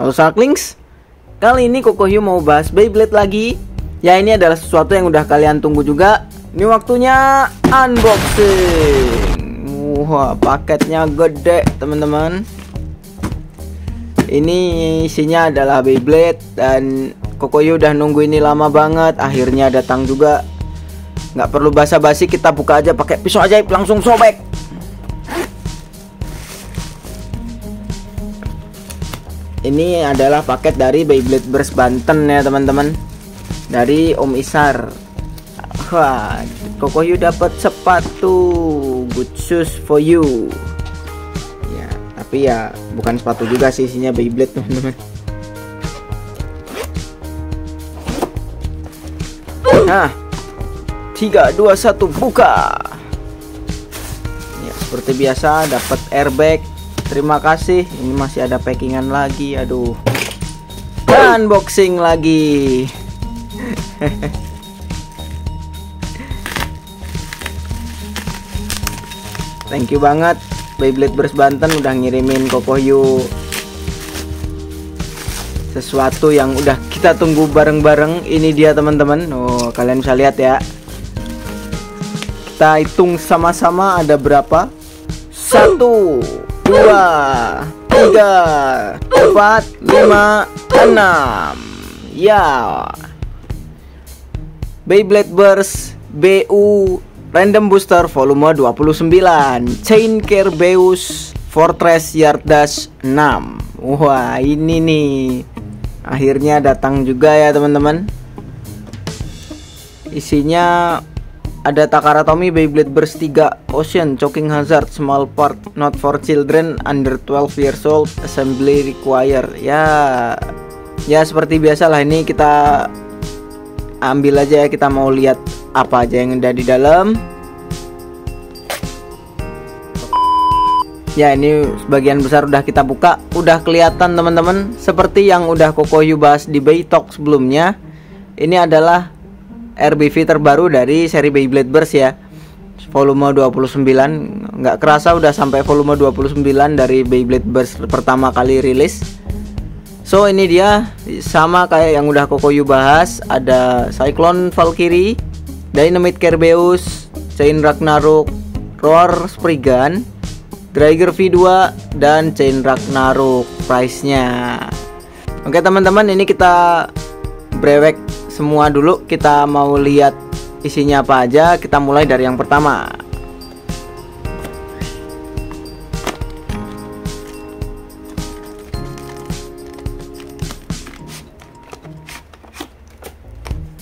Halo Sharklings, kali ini Kokohyu mau bahas Beyblade lagi. Ya, ini adalah sesuatu yang udah kalian tunggu juga. Ini waktunya unboxing. Wah, paketnya gede teman-teman. Ini isinya adalah Beyblade dan Kokohyu udah nunggu ini lama banget. Akhirnya datang juga. Nggak perlu basa-basi, kita buka aja pakai pisau ajaib, langsung sobek. Ini adalah paket dari Beyblade Burst Banten ya teman-teman, dari Om Isar. Wah, Kokohyu dapat sepatu good shoes for you. Ya, tapi ya bukan sepatu juga sih, isinya Beyblade teman-teman. Nah, 3, 2, 1 buka. Ya, seperti biasa dapat airbag. Terima kasih. Ini masih ada packingan lagi. Aduh. Unboxing lagi. Thank you banget Beyblade Burst Banten udah ngirimin Kokohyu sesuatu yang udah kita tunggu bareng-bareng. Ini dia teman-teman. Oh, kalian bisa lihat ya. Kita hitung sama-sama ada berapa. 1, 2, 3, 4, 5, 6. Ya, Beyblade Burst BU Random Booster volume 29 Chain Kerbeus Fortress Yard Dash 6. Wah, ini nih akhirnya datang juga ya teman-teman. Isinya ada Takara Tomy Beyblade Burst 3 Ocean Choking Hazard Small Part Not for Children Under 12 years old Assembly Required. Ya seperti biasa lah, ini kita ambil aja ya, kita mau lihat apa aja yang ada di dalam. Ya, ini sebagian besar udah kita buka, udah kelihatan teman-teman. Seperti yang udah Kokohyu bahas di Beytalk sebelumnya, ini adalah RBV terbaru dari seri Beyblade Burst ya, volume 29. Nggak kerasa udah sampai volume 29 dari Beyblade Burst pertama kali rilis. So ini dia, sama kayak yang udah Kokohyu bahas. Ada Cyclone Valkyrie, Dynamite Kerbeus, Chain Ragnarok, Roar Spriggan, Dragger V2, dan Chain Ragnarok. Price-nya oke teman-teman, ini kita brewek semua dulu. Kita mau lihat isinya apa aja. Kita mulai dari yang pertama.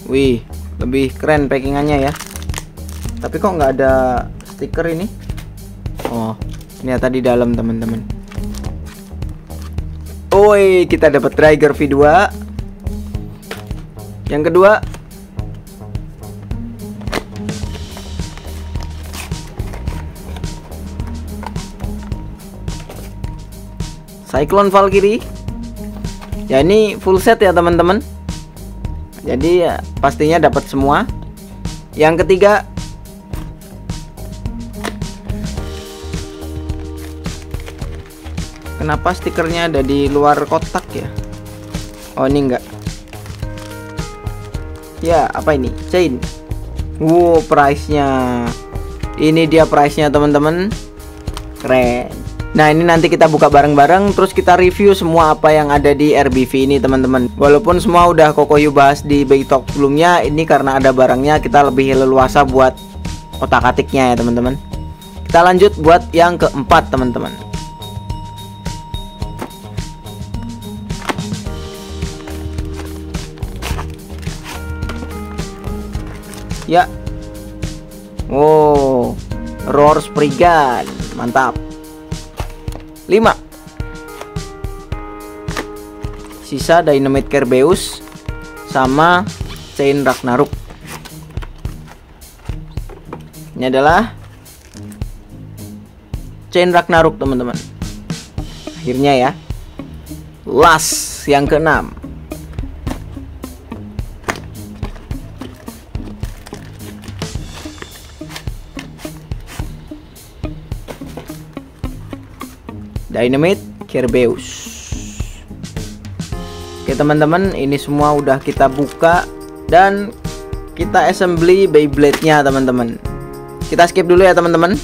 Wih, lebih keren packingannya ya. Tapi kok nggak ada stiker ini? Oh, ternyata di dalam teman-teman. Oi, kita dapat Dragger V2. Yang kedua, Cyclone Valkyrie. Ya, ini full set ya teman-teman. Jadi ya, pastinya dapat semua. Yang ketiga, kenapa stikernya ada di luar kotak ya? Oh, ini enggak. Ya, apa ini? Chain. Wow, price-nya. Ini dia price-nya teman-teman. Keren. Nah, ini nanti kita buka bareng-bareng, terus kita review semua apa yang ada di RBV ini teman-teman. Walaupun semua udah Kokohyu bahas di Beytalk sebelumnya, ini karena ada barangnya kita lebih leluasa buat otak-atiknya ya teman-teman. Kita lanjut buat yang keempat teman-teman. Ya. Oh, Roar Spriggan, mantap. 5. Sisa Dynamite Kerbeus sama Chain Ragnarok. Ini adalah Chain Ragnarok teman-teman. Akhirnya ya. Last yang keenam. Dynamite Kerbeus. Oke teman-teman, ini semua udah kita buka dan kita assembly Beyblade-nya teman-teman. Kita skip dulu ya teman-teman.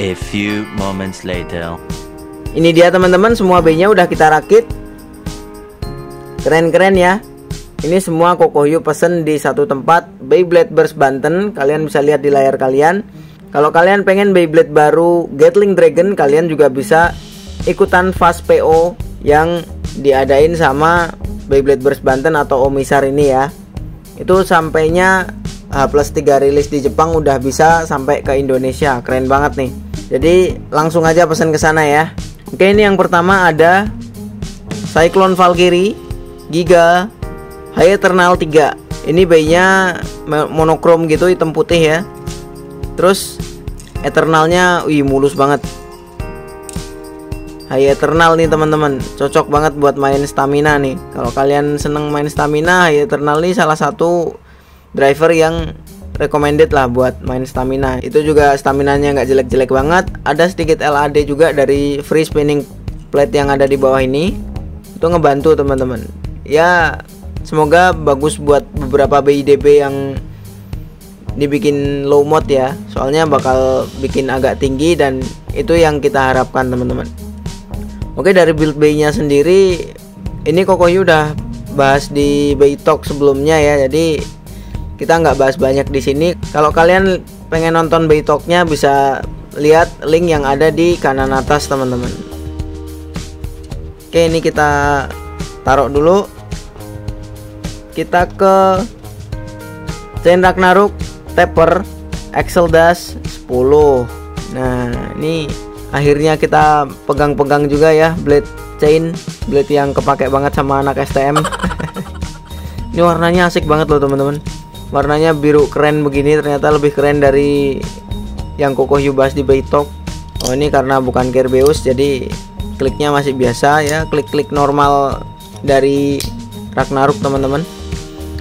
A few moments later. Ini dia teman-teman, semua Bey-nya udah kita rakit. Keren-keren ya. Ini semua Kokohyu pesen di satu tempat, Beyblade Burst Banten. Kalian bisa lihat di layar kalian. Kalau kalian pengen Beyblade baru Gatling Dragon, kalian juga bisa ikutan fast PO yang diadain sama Beyblade Burst Banten atau Omisar ini ya. Itu sampainya H+3 rilis di Jepang udah bisa sampai ke Indonesia. Keren banget nih. Jadi langsung aja pesan ke sana ya. Oke, ini yang pertama ada Cyclone Valkyrie Giga High Eternal 3. Ini Bey-nya monokrom gitu, hitam putih ya. Terus Eternalnya mulus banget. High Eternal nih teman-teman, cocok banget buat main stamina nih. Kalau kalian seneng main stamina, High Eternal nih salah satu driver yang recommended lah buat main stamina. Itu juga staminanya nggak jelek-jelek banget. Ada sedikit LAD juga dari free spinning plate yang ada di bawah ini. Itu ngebantu teman-teman. Ya semoga bagus buat beberapa BIDB yang dibikin low mode ya. Soalnya bakal bikin agak tinggi dan itu yang kita harapkan teman-teman. Oke, dari build Bey-nya sendiri ini Kokohyu udah bahas di Bey Talk sebelumnya ya. Jadi kita nggak bahas banyak di sini. Kalau kalian pengen nonton Bey Talk-nya bisa lihat link yang ada di kanan atas teman-teman. Oke, ini kita taruh dulu. Kita ke Chain Ragnarok Taper Axel Dash 10. Nah, ini akhirnya kita pegang-pegang juga ya blade chain, blade yang kepake banget sama anak STM. Ini warnanya asik banget loh teman-teman. Warnanya biru keren begini, ternyata lebih keren dari yang Kokohyu bahas di Bey Talk. Oh, ini karena bukan Kerbeus jadi kliknya masih biasa ya, klik-klik normal dari Ragnarok teman-teman.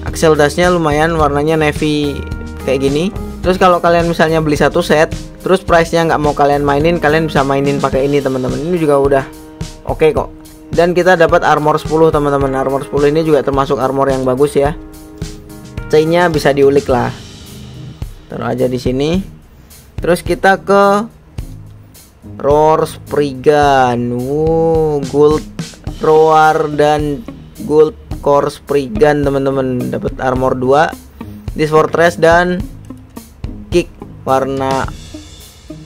Axel Dash-nya lumayan, warnanya navy kayak gini. Terus kalau kalian misalnya beli satu set, terus price-nya nggak mau kalian mainin, kalian bisa mainin pakai ini teman-teman. Ini juga udah oke kok. Dan kita dapat armor 10 teman-teman. Armor 10 ini juga termasuk armor yang bagus ya. Chain-nya bisa diulik lah. Taruh aja di sini. Terus kita ke Roar Spriggan. Gold Roar dan Gold Core Spriggan teman-teman. Dapat armor 2, This Fortress dan kick warna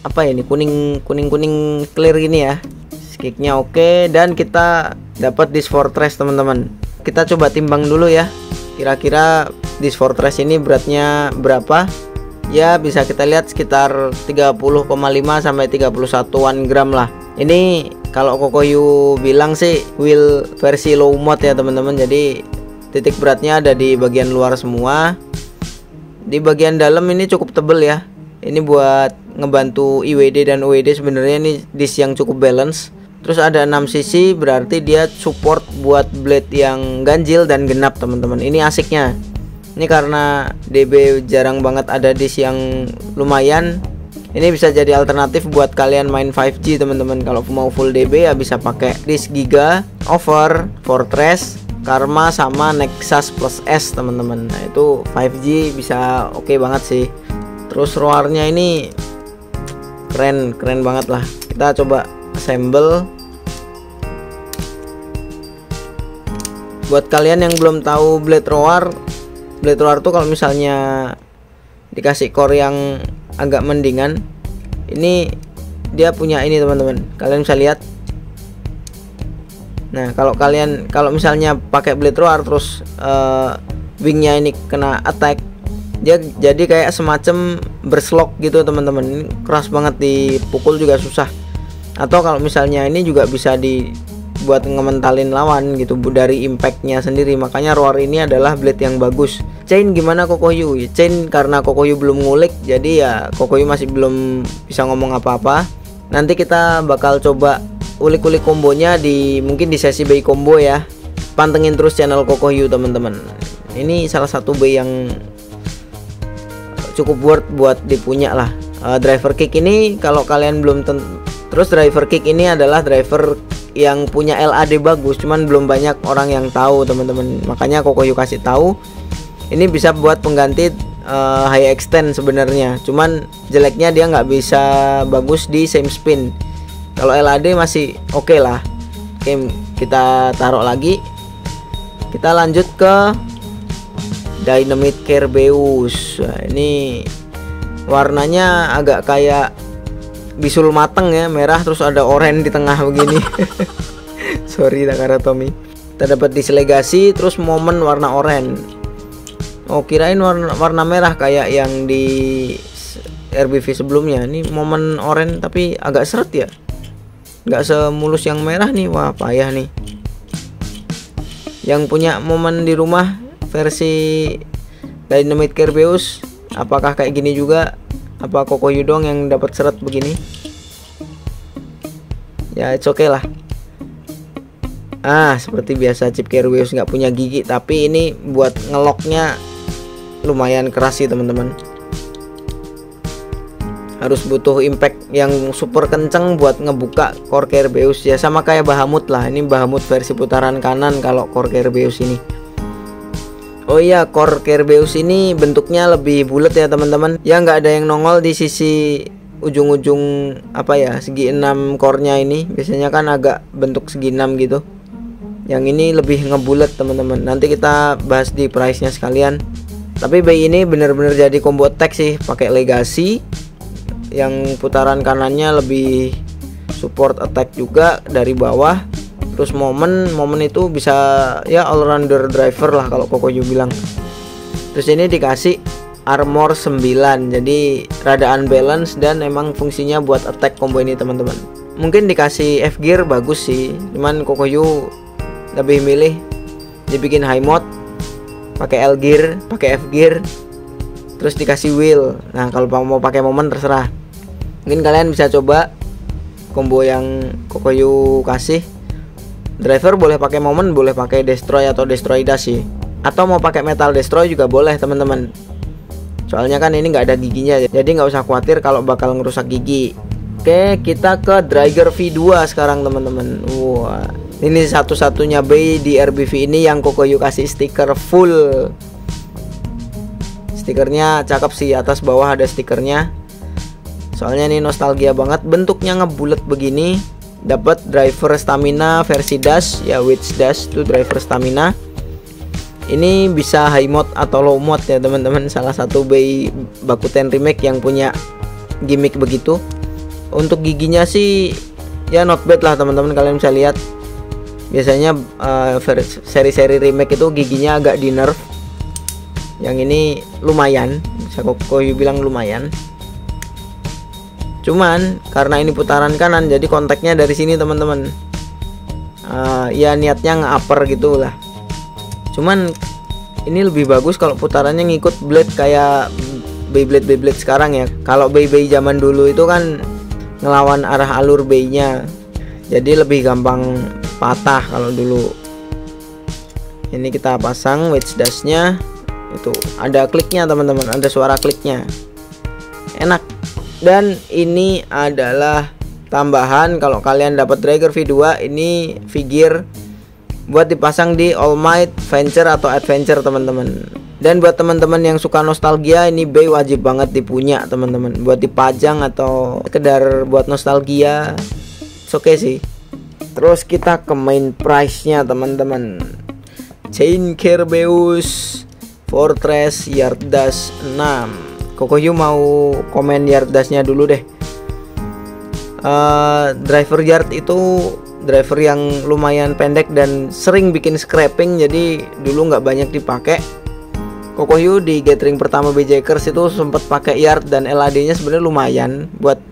apa ya ini, kuning clear gini ya. Kicknya oke. Dan kita dapat This Fortress teman-teman. Kita coba timbang dulu ya, kira-kira This Fortress ini beratnya berapa ya. Bisa kita lihat sekitar 30,5 sampai 31 gram lah. Ini kalau Kokohyu bilang sih wheel versi low mode ya teman-teman. Jadi titik beratnya ada di bagian luar semua. Di bagian dalam ini cukup tebel ya. Ini buat ngebantu IWD dan OWD. Sebenarnya ini disc yang cukup balance. Terus ada 6 sisi, berarti dia support buat blade yang ganjil dan genap teman-teman. Ini asiknya. Ini karena DB jarang banget ada disc yang lumayan. Ini bisa jadi alternatif buat kalian main 5G teman-teman. Kalau mau full DB ya bisa pakai disc Giga, Over, Fortress, Karma sama Nexus plus S teman-teman. Nah itu 5G bisa oke banget sih. Terus roarnya ini keren banget lah. Kita coba assemble. Buat kalian yang belum tahu Blade Roar tuh kalau misalnya dikasih core yang agak mendingan, ini dia punya ini teman-teman. Kalian bisa lihat. Nah, kalau misalnya pakai Blade Roar terus wingnya ini kena attack, dia jadi kayak semacam berslok gitu teman-teman. Ini keras banget, dipukul juga susah. Atau kalau misalnya ini juga bisa dibuat ngementalin lawan gitu dari impactnya sendiri. Makanya Roar ini adalah blade yang bagus. Chain gimana Kokohyu? Chain karena Kokohyu belum ngulik, jadi ya Kokohyu masih belum bisa ngomong apa-apa. Nanti kita bakal coba ulik-ulik kombonya mungkin di sesi Bey combo ya. Pantengin terus channel Kokohyu teman-teman. Ini salah satu Bey yang cukup worth buat dipunya lah. Driver kick ini kalau kalian belum terus driver kick ini adalah driver yang punya LAD bagus, cuman belum banyak orang yang tahu teman-teman. Makanya Kokohyu kasih tahu ini bisa buat pengganti high extend sebenarnya, cuman jeleknya dia nggak bisa bagus di same spin. Kalau LAD masih oke lah. Oke, kita taruh lagi. Kita lanjut ke Dynamite Kerbeus. Nah, ini warnanya agak kayak bisul mateng ya, merah terus ada oranye di tengah begini. Sorry Takara Tommy. Kita dapat dislegasi terus momen warna oranye. Oh, kirain warna merah kayak yang di RBV sebelumnya. Ini momen oranye tapi agak seret ya, nggak semulus yang merah nih. Wah, payah nih. Yang punya momen di rumah versi Dynamite Kerbeus, apakah kayak gini juga? Apa Kokohyu dong yang dapat seret begini? Ya, it's okay lah. Seperti biasa chip Kerbeus nggak punya gigi, tapi ini buat ngeloknya lumayan keras sih teman-teman. Harus butuh impact yang super kenceng buat ngebuka core Kerbeus ya, sama kayak Bahamut lah. Ini Bahamut versi putaran kanan kalau core Kerbeus ini. Oh iya, core Kerbeus ini bentuknya lebih bulat ya teman-teman. Ya nggak ada yang nongol di sisi ujung-ujung apa ya, segi 6 core-nya ini. Biasanya kan agak bentuk segi 6 gitu. Yang ini lebih ngebulat teman-teman. Nanti kita bahas di price-nya sekalian. Tapi bayi ini bener-bener jadi combo attack sih, pakai Legacy yang putaran kanannya lebih support attack juga dari bawah. Terus momen itu bisa ya all rounder driver lah kalau Kokohyu bilang. Terus ini dikasih armor 9, jadi rada unbalance dan emang fungsinya buat attack combo ini teman-teman. Mungkin dikasih F gear bagus sih, cuman Kokohyu lebih milih dibikin high mode, pakai L gear, pakai F gear, terus dikasih wheel. Nah, kalau mau pakai momen terserah. Mungkin kalian bisa coba combo yang Kokohyu kasih. Driver boleh pakai momen, boleh pakai destroy atau destroy dash sih. Atau mau pakai metal destroy juga boleh teman-teman. Soalnya kan ini nggak ada giginya, jadi nggak usah khawatir kalau bakal ngerusak gigi. Oke, kita ke Dragger V2 sekarang teman-teman. Wah, ini satu-satunya bayi di RBV ini yang Kokohyu kasih stiker full. Stikernya cakep sih, atas bawah ada stikernya. Soalnya ini nostalgia banget, bentuknya ngebulet begini. Dapat driver stamina versi dash ya, witch dash tuh driver stamina. Ini bisa high mode atau low mode ya teman-teman. Salah satu bayi Bakuten remake yang punya gimmick begitu. Untuk giginya sih ya not bad lah teman-teman, kalian bisa lihat. Biasanya seri-seri remake itu giginya agak di nerf. Yang ini lumayan, bisa Kokohyu bilang lumayan. Cuman karena ini putaran kanan, jadi kontaknya dari sini teman-teman. Ya niatnya nge-upper gitu lah. Cuman ini lebih bagus kalau putarannya ngikut blade kayak Beyblade sekarang ya. Kalau Bey zaman dulu itu kan ngelawan arah alur Bey-nya, jadi lebih gampang patah kalau dulu. Ini kita pasang wedge dash-nya. Itu ada kliknya teman-teman, ada suara kliknya. Enak. Dan ini adalah tambahan kalau kalian dapat Dragger V2, ini figure buat dipasang di All Might, Venture atau Adventure teman-teman. Dan buat teman-teman yang suka nostalgia, ini Bey wajib banget dipunya teman-teman, buat dipajang atau sekedar buat nostalgia. Oke sih. Terus kita ke main price-nya teman-teman. Chain Kerbeus Fortress Yard Dash 6. Kokohyu mau komen yard dash-nya dulu deh. Driver yard itu driver yang lumayan pendek dan sering bikin scrapping, jadi dulu nggak banyak dipakai. Kokohyu di gathering pertama BJkers itu sempat pakai yard dan LAD-nya sebenarnya lumayan buat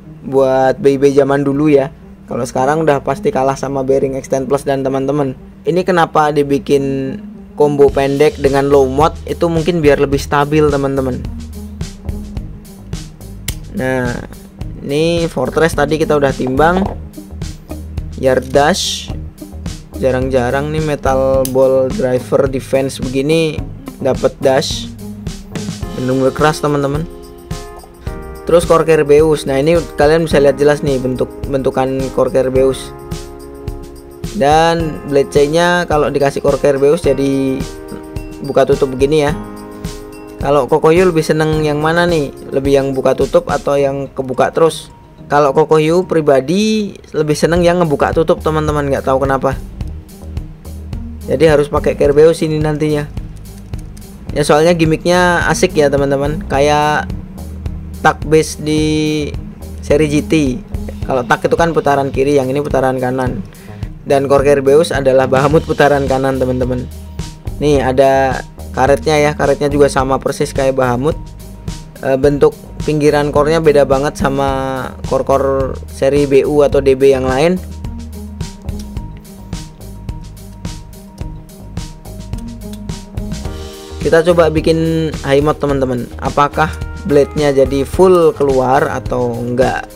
bayi zaman dulu ya. Kalau sekarang udah pasti kalah sama Bearing Extend Plus dan teman-teman. Ini kenapa dibikin combo pendek dengan low mode, itu mungkin biar lebih stabil teman-teman. Nah, ini Fortress tadi kita udah timbang. Yard dash jarang-jarang nih metal ball driver defense begini dapat dash, bener-bener keras teman-teman. Terus core Kerbeus, nah ini kalian bisa lihat jelas nih bentukan core Kerbeus. Dan blade chainnya kalau dikasih core Kerbeus jadi buka tutup begini ya. Kalau Kokoyu lebih seneng yang mana nih? Lebih yang buka tutup atau yang kebuka terus? Kalau Kokoyu pribadi lebih seneng yang ngebuka tutup teman-teman, nggak tahu kenapa. Jadi harus pakai Kerbeus ini nantinya. Ya soalnya gimmicknya asik ya teman-teman, kayak tak base di seri GT. Kalau tak itu kan putaran kiri, yang ini putaran kanan. Dan core Kerbeus adalah Bahamut putaran kanan teman-teman. Nih ada karetnya ya, karetnya juga sama persis kayak Bahamut. Bentuk pinggiran core-nya beda banget sama core-core seri BU atau DB yang lain. Kita coba bikin high mode teman-teman. Apakah blade-nya jadi full keluar atau enggak?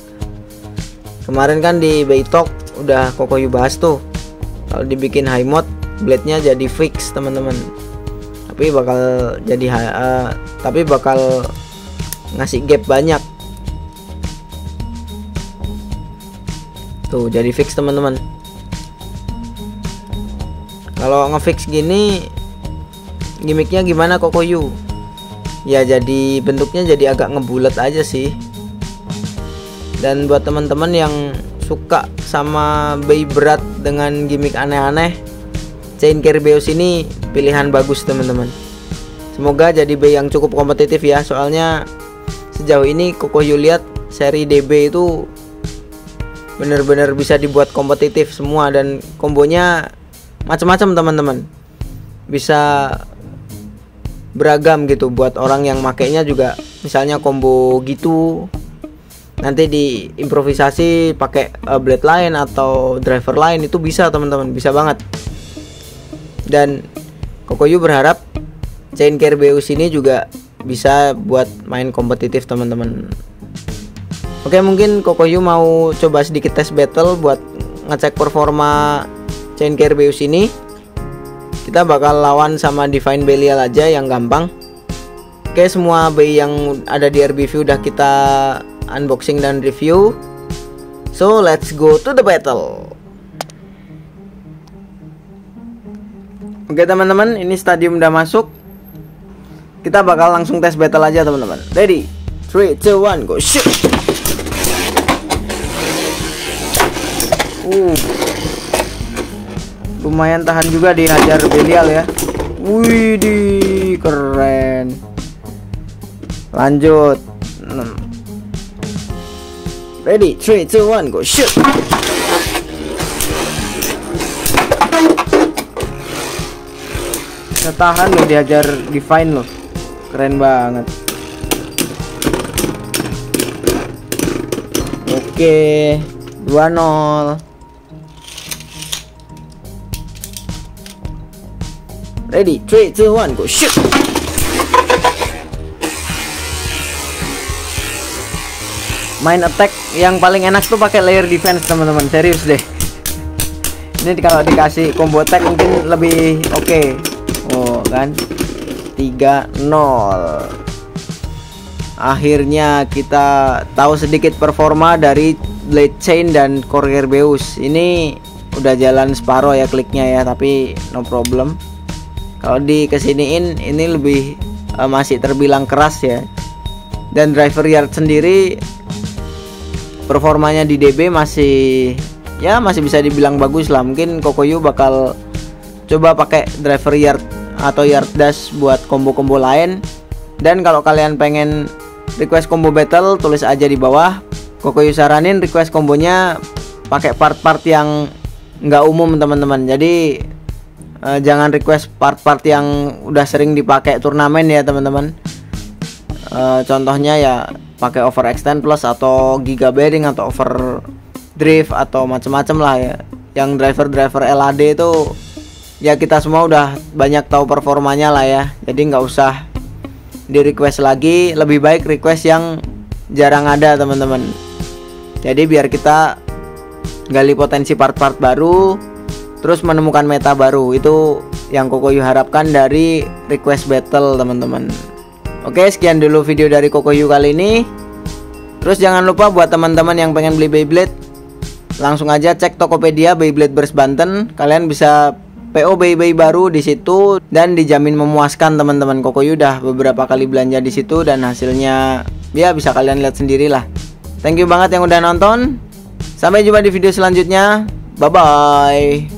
Kemarin kan di Baytok udah Kokoyu bahas tuh, kalau dibikin high mode blade-nya jadi fix teman-teman. Tapi bakal ngasih gap banyak. Tuh jadi fix teman-teman. Kalau ngefix gini gimmicknya gimana Kokoyu? Ya jadi bentuknya jadi agak ngebulat aja sih. Dan buat teman-teman yang suka sama bay berat dengan gimmick aneh-aneh, Chain Kerbeus ini pilihan bagus teman-teman. Semoga jadi bay yang cukup kompetitif ya. Soalnya sejauh ini Kokoyu lihat seri DB itu bener-bener bisa dibuat kompetitif semua, dan kombonya macam-macam teman-teman. Bisa beragam gitu buat orang yang makainya juga. Misalnya combo gitu, nanti diimprovisasi pakai blade lain atau driver lain, itu bisa teman-teman, bisa banget. Dan Kokoyu berharap Chain Kerbeus ini juga bisa buat main kompetitif teman-teman. Oke, mungkin Kokoyu mau coba sedikit tes battle buat ngecek performa Chain Kerbeus ini. Kita bakal lawan sama Divine Belial aja yang gampang. Oke, semua bay yang ada di RBV udah kita unboxing dan review. So let's go to the battle. Oke teman-teman, ini stadium udah masuk. Kita bakal langsung tes battle aja teman-teman. Ready? 3, 2, 1, go shoot. Lumayan tahan juga dihajar Belial ya. Widih, keren. Lanjut. Ready, 3, 2, 1, go shoot. Bisa tahan loh dihajar Divine loh. Keren banget. Oke, 2-0. Ready, 3, 2, 1, go shoot. Main attack yang paling enak tuh pakai layer defense teman-teman, serius deh. Ini kalau dikasih combo attack mungkin lebih oke. Oh kan, 3-0. Akhirnya kita tahu sedikit performa dari blade chain dan core Kerbeus. Ini udah jalan separuh ya kliknya ya, tapi no problem. Kalau dikesiniin ini lebih masih terbilang keras ya. Dan driver yard sendiri performanya di DB masih bisa dibilang bagus lah. Mungkin Kokoyu bakal coba pakai driver yard atau yard dash buat combo-combo lain. Dan kalau kalian pengen request combo battle, tulis aja di bawah. Kokoyu saranin request kombonya pakai part-part yang nggak umum teman-teman. Jadi jangan request part-part yang udah sering dipakai turnamen ya teman-teman. Contohnya ya pakai overextend plus atau giga bearing atau over drift atau macem-macem lah ya. Yang driver LAD itu ya kita semua udah banyak tahu performanya lah ya. Jadi nggak usah di request lagi, lebih baik request yang jarang ada teman-teman. Jadi biar kita gali potensi part-part baru, terus menemukan meta baru. Itu yang Kokoyu harapkan dari request battle teman-teman. Oke, sekian dulu video dari Kokoyu kali ini. Terus jangan lupa buat teman-teman yang pengen beli Beyblade, langsung aja cek Tokopedia Beyblade Burst Banten. Kalian bisa PO bayi-bayi baru di situ dan dijamin memuaskan teman-teman. Kokoyu udah beberapa kali belanja di situ dan hasilnya ya bisa kalian lihat sendirilah. Thank you banget yang udah nonton. Sampai jumpa di video selanjutnya. Bye bye.